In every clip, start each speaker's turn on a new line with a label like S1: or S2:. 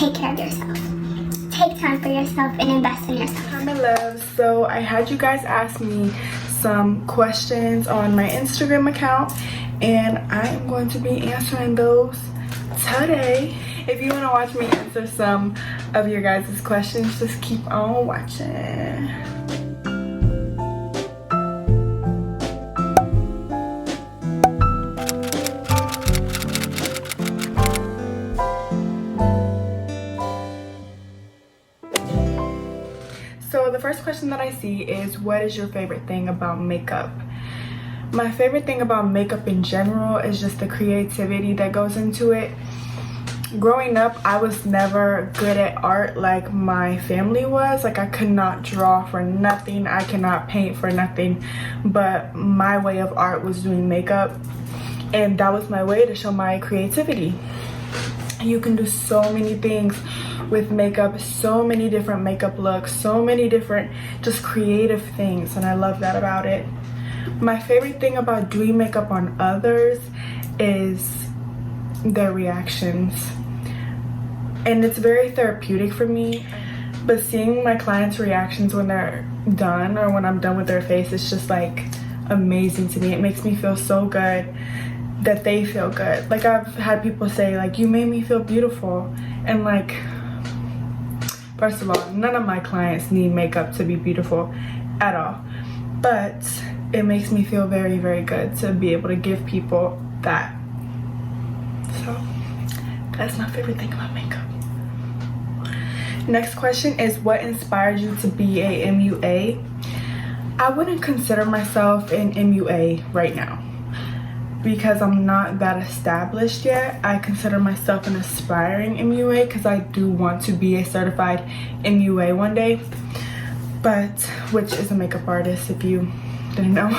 S1: take care of yourself. Take time for yourself and invest in yourself.
S2: Hi my loves, so I had you guys ask me some questions on my Instagram account and I am going to be answering those today. If you want to watch me answer some of your guys' questions, just keep on watching. So the first question that I see is, what is your favorite thing about makeup? My favorite thing about makeup in general is just the creativity that goes into it. Growing up, I was never good at art like my family was. Like, I could not draw for nothing. I cannot paint for nothing. But my way of art was doing makeup. And that was my way to show my creativity. You can do so many things with makeup, so many different makeup looks, so many different just creative things, and I love that about it. My favorite thing about doing makeup on others is their reactions, and it's very therapeutic for me. But seeing my clients' reactions when they're done or when I'm done with their face is just like amazing to me. It makes me feel so good that they feel good. Like, I've had people say like, you made me feel beautiful, and like, first of all, none of my clients need makeup to be beautiful at all, but it makes me feel very, very good to be able to give people that. So that's my favorite thing about makeup. Next question is, what inspired you to be a MUA? I wouldn't consider myself an MUA right now because I'm not that established yet. I consider myself an aspiring MUA because I do want to be a certified MUA one day, but which is a makeup artist, if you didn't know.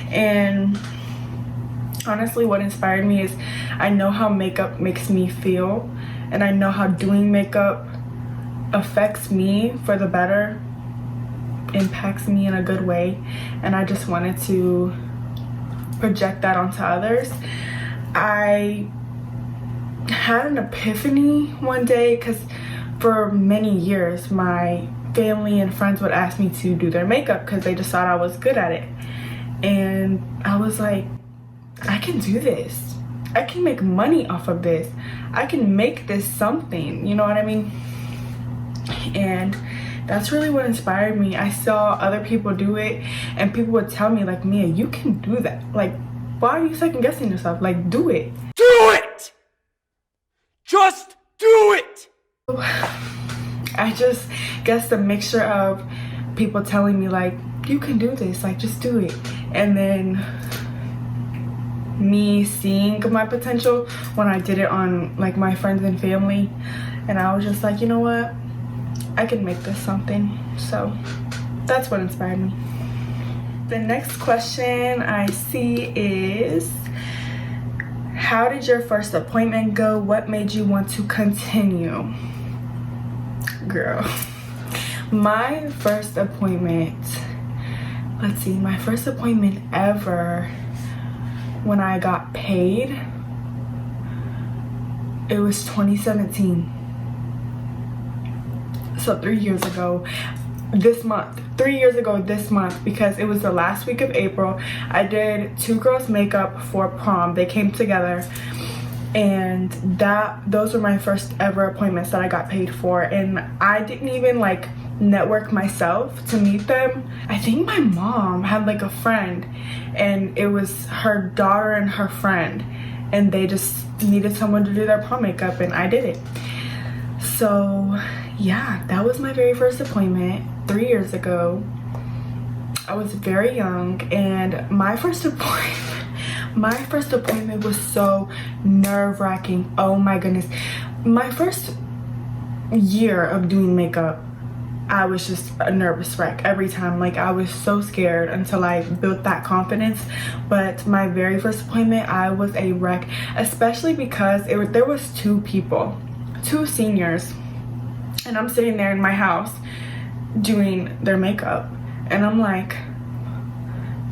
S2: And honestly, what inspired me is I know how makeup makes me feel, and I know how doing makeup affects me for the better, impacts me in a good way, and I just wanted to project that onto others. I had an epiphany one day because for many years my family and friends would ask me to do their makeup because they just thought I was good at it, and I was like, I can do this. I can make money off of this. I can make this something, you know what I mean? And that's really what inspired me. I saw other people do it, and people would tell me like, Mia, you can do that. Like, why are you second guessing yourself? Like, do it.
S3: Do it! Just do it!
S2: I just guess the mixture of people telling me like, you can do this, like, just do it, and then me seeing my potential when I did it on like my friends and family, and I was just like, you know what, I can make this something. So that's what inspired me. The next question I see is, how did your first appointment go? What made you want to continue? Girl, my first appointment, let's see, my first appointment ever when I got paid, it was 2017. So 3 years ago this month, 3 years ago this month, because it was the last week of April. I did two girls makeup for prom. They came together, and those were my first ever appointments that I got paid for, and I didn't even like network myself to meet them. I think my mom had like a friend, and it was her daughter and her friend, and they just needed someone to do their prom makeup, and I did it. So yeah, that was my very first appointment 3 years ago. I was very young, and my first appointment was so nerve-wracking. Oh my goodness. My first year of doing makeup, I was just a nervous wreck every time. Like, I was so scared until I built that confidence. But my very first appointment, I was a wreck, especially because there was two people, two seniors, and I'm sitting there in my house doing their makeup, and I'm like,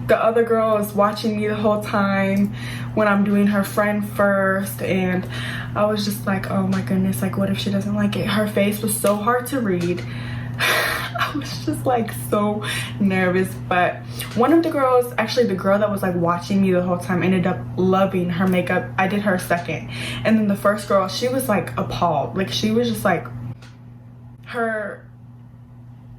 S2: the other girl is watching me the whole time when I'm doing her friend first, and I was just like, oh my goodness, like what if she doesn't like it? Her face was so hard to read. I was just like so nervous, but one of the girls, actually the girl that was like watching me the whole time, ended up loving her makeup. I did her second, and then the first girl, she was like appalled. Like she was just like, her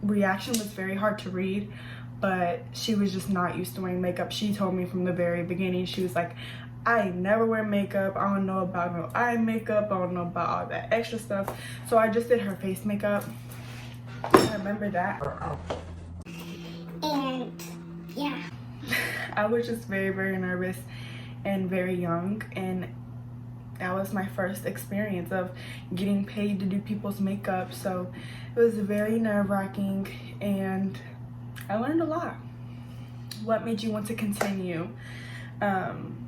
S2: reaction was very hard to read, but she was just not used to wearing makeup. She told me from the very beginning, she was like, I never wear makeup, I don't know about no eye makeup, I don't know about all that extra stuff. So I just did her face makeup. I remember that.
S1: And yeah.
S2: I was just very nervous and very young, and that was my first experience of getting paid to do people's makeup. So it was very nerve-wracking, and I learned a lot. What made you want to continue?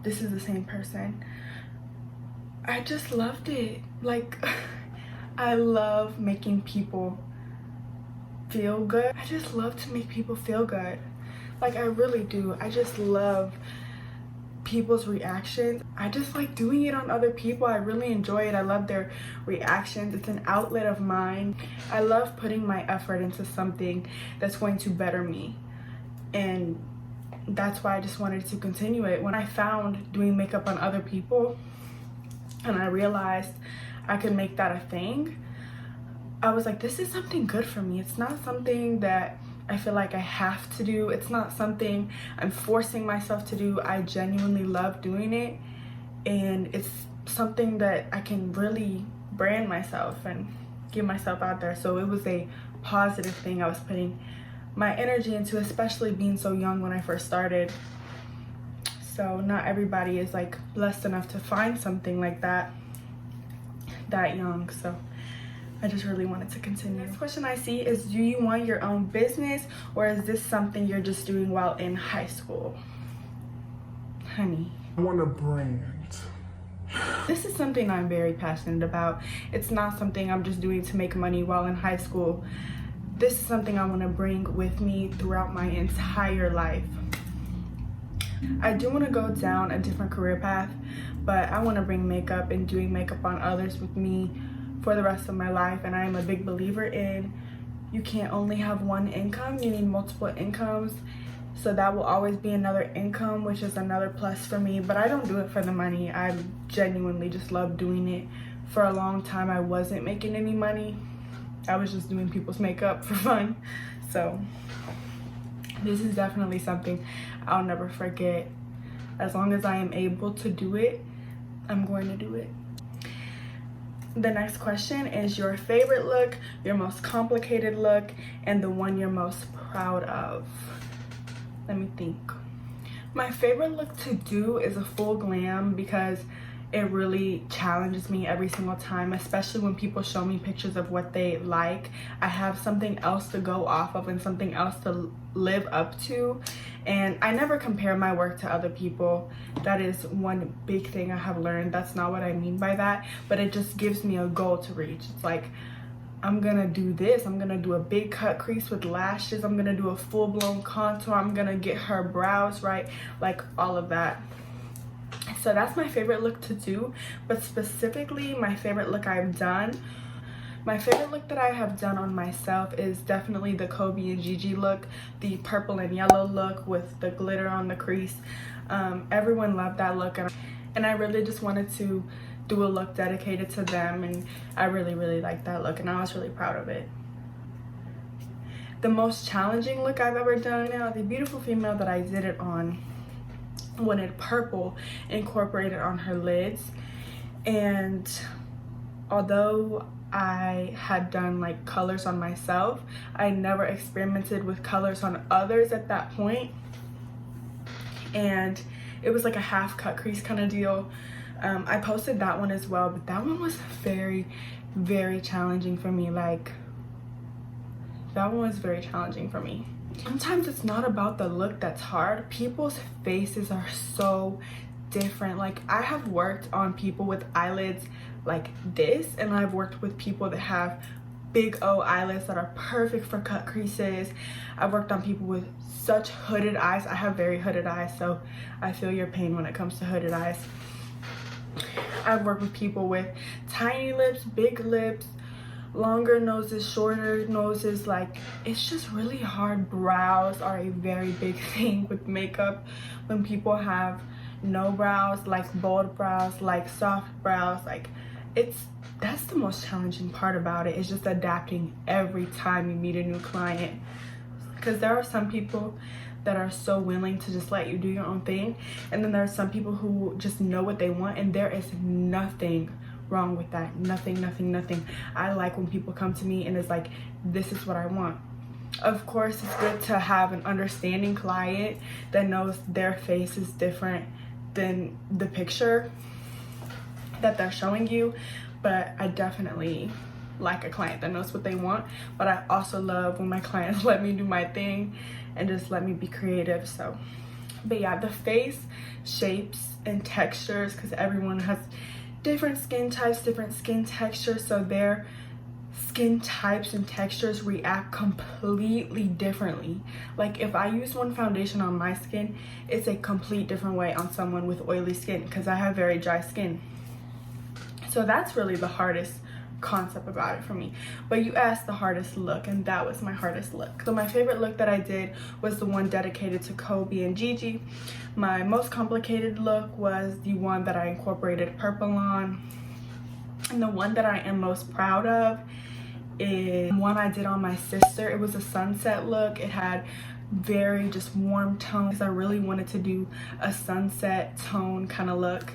S2: This is the same person. I just loved it. Like, I love making people feel good. I just love to make people feel good. Like, I really do. I just love people's reactions. I just like doing it on other people. I really enjoy it. I love their reactions. It's an outlet of mine. I love putting my effort into something that's going to better me, and that's why I just wanted to continue it. When I found doing makeup on other people and I realized I could make that a thing, I was like, this is something good for me. It's not something that I feel like I have to do. It's not something I'm forcing myself to do. I genuinely love doing it, and it's something that I can really brand myself and get myself out there. So it was a positive thing I was putting my energy into, especially being so young when I first started. So not everybody is like blessed enough to find something like that young. So I just really wanted to continue. The next question I see is, do you want your own business, or is this something you're just doing while in high school? Honey,
S4: I want a brand.
S2: this is something I'm very passionate about. It's not something I'm just doing to make money while in high school. This is something I want to bring with me throughout my entire life. I do want to go down a different career path, but I want to bring makeup and doing makeup on others with me for the rest of my life. And I am a big believer in, you can't only have one income, you need multiple incomes. So that will always be another income, which is another plus for me. But I don't do it for the money. I genuinely just love doing it. For a long time I wasn't making any money. I was just doing people's makeup for fun. So this is definitely something I'll never forget. As long as I am able to do it, I'm going to do it. The next question is your favorite look, your most complicated look, and the one you're most proud of. Let me think. My favorite look to do is a full glam, because it really challenges me every single time, especially when people show me pictures of what they like. I have something else to go off of and something else to live up to, and I never compare my work to other people. That is one big thing I have learned. That's not what I mean by that, but it just gives me a goal to reach. It's like, I'm gonna do this, I'm gonna do a big cut crease with lashes, I'm gonna do a full-blown contour, I'm gonna get her brows right, like all of that. So that's my favorite look to do. But specifically, my favorite look I've done, my favorite look that I have done on myself is definitely the Kobe and Gigi look, the purple and yellow look with the glitter on the crease. Everyone loved that look, and I really just wanted to do a look dedicated to them, and I really liked that look, and I was really proud of it. The most challenging look I've ever done, now the beautiful female that I did it on wanted purple incorporated on her lids, and although I had done like colors on myself, I never experimented with colors on others at that point, and it was like a half cut crease kind of deal. I posted that one as well, but that one was very challenging for me. Like, that one was very challenging for me. Sometimes it's not about the look that's hard. People's faces are so different. Like, I have worked on people with eyelids like this, and I've worked with people that have big O eyelids that are perfect for cut creases. I've worked on people with such hooded eyes. I have very hooded eyes, so I feel your pain when it comes to hooded eyes. I've worked with people with tiny lips, big lips, longer noses, shorter noses. Like, it's just really hard. Brows are a very big thing with makeup. When people have no brows, like bold brows, like soft brows, like that's the most challenging part about it, is just adapting every time you meet a new client. Because there are some people that are so willing to just let you do your own thing, and then there are some people who just know what they want, and there is nothing wrong with that. Nothing. I like when people come to me and it's like, this is what I want. Of course, it's good to have an understanding client that knows their face is different than the picture that they're showing you, but I definitely like a client that knows what they want. But I also love when my clients let me do my thing and just let me be creative. So, but yeah, the face shapes and textures, because everyone has different skin types, different skin textures, so their skin types and textures react completely differently. Like, if I use one foundation on my skin, it's a complete different way on someone with oily skin, because I have very dry skin. So that's really the hardest concept about it for me. But you asked the hardest look, and that was my hardest look. So my favorite look that I did was the one dedicated to Kobe and Gigi. My most complicated look was the one that I incorporated purple on, and the one that I am most proud of is one I did on my sister. It was a sunset look. It had very just warm tones. I really wanted to do a sunset tone kind of look,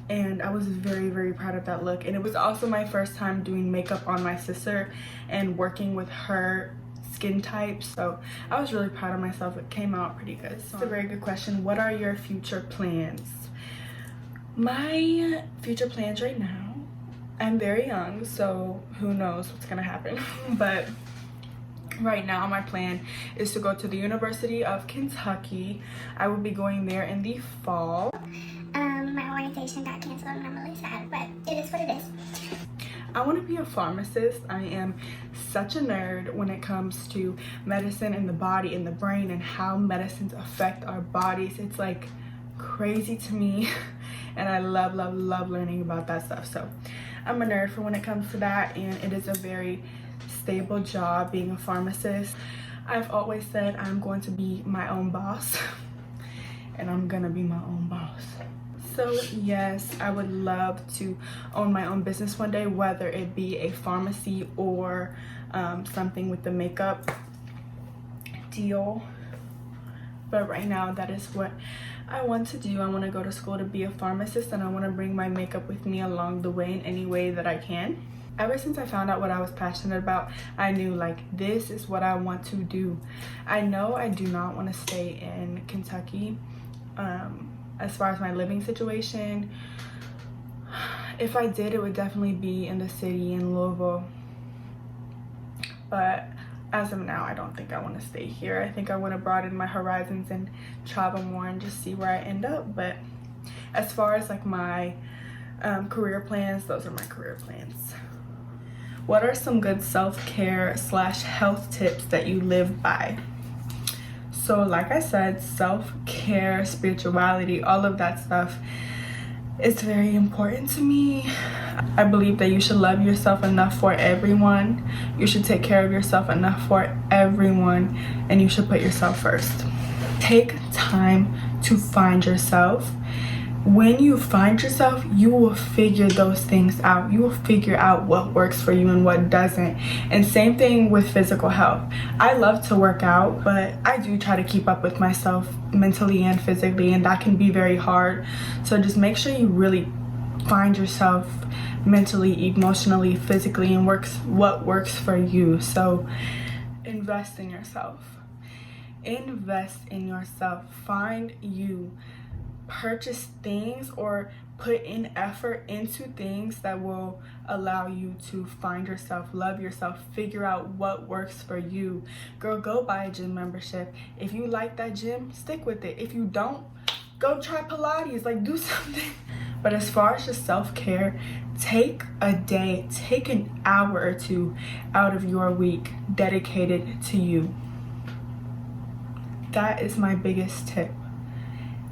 S2: and I was very proud of that look. And it was also my first time doing makeup on my sister and working with her skin type, so I was really proud of myself. It came out pretty good. So it's a very good question. What are your future plans? My future plans right now, I'm very young, so who knows what's gonna happen. But right now my plan is to go to the University of Kentucky. I will be going there in the fall.
S1: My orientation got canceled and I'm really sad, but it is what it is.
S2: I want to be a pharmacist. I am such a nerd when it comes to medicine and the body and the brain and how medicines affect our bodies. It's like crazy to me, and I love learning about that stuff. So I'm a nerd for when it comes to that, and it is a very stable job being a pharmacist. I've always said I'm going to be my own boss, and I'm gonna be my own boss. So yes, I would love to own my own business one day, whether it be a pharmacy or something with the makeup deal. But right now, that is what I want to do. I want to go to school to be a pharmacist, and I want to bring my makeup with me along the way in any way that I can. Ever since I found out what I was passionate about, I knew, like, this is what I want to do. I know I do not want to stay in Kentucky. As far as my living situation, if I did, it would definitely be in the city in Louisville. But as of now, I don't think I want to stay here. I think I want to broaden my horizons and travel more and just see where I end up. But as far as like my career plans, those are my career plans. What are some good self-care / health tips that you live by? So like I said, self-care, spirituality, all of that stuff is very important to me. I believe that you should love yourself enough for everyone. You should take care of yourself enough for everyone, and you should put yourself first. Take time to find yourself. When you find yourself, you will figure those things out. You will figure out what works for you and what doesn't. And same thing with physical health. I love to work out, but I do try to keep up with myself mentally and physically, and that can be very hard. So just make sure you really find yourself mentally, emotionally, physically, and what works for you. So invest in yourself. Invest in yourself. Find you. Purchase things or put in effort into things that will allow you to find yourself, love yourself, figure out what works for you. Girl, go buy a gym membership. If you like that gym, stick with it. If you don't, go try Pilates, like do something. But as far as just self-care, take a day, take an hour or two out of your week dedicated to you. That is my biggest tip.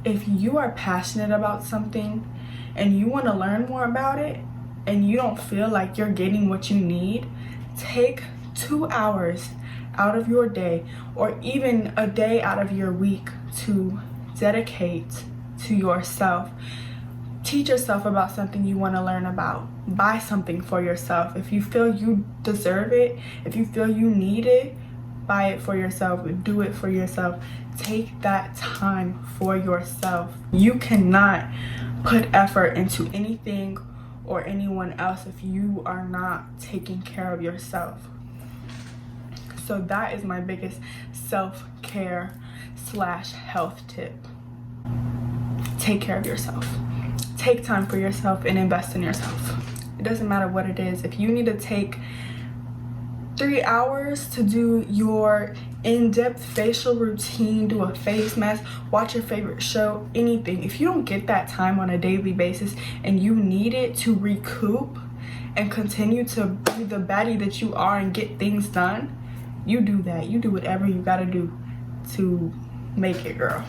S2: If you are passionate about something and you want to learn more about it and you don't feel like you're getting what you need, take 2 hours out of your day or even a day out of your week to dedicate to yourself. Teach yourself about something you want to learn about. Buy something for yourself. If you feel you deserve it, if you feel you need it, buy it for yourself. Do it for yourself. Take that time for yourself. You cannot put effort into anything or anyone else if you are not taking care of yourself. So that is my biggest self-care / health tip. Take care of yourself. Take time for yourself and invest in yourself. It doesn't matter what it is. If you need to take 3 hours to do your in-depth facial routine, do a face mask, watch your favorite show, anything. If you don't get that time on a daily basis and you need it to recoup and continue to be the baddie that you are and get things done, you do that. You do whatever you gotta do to make it, girl.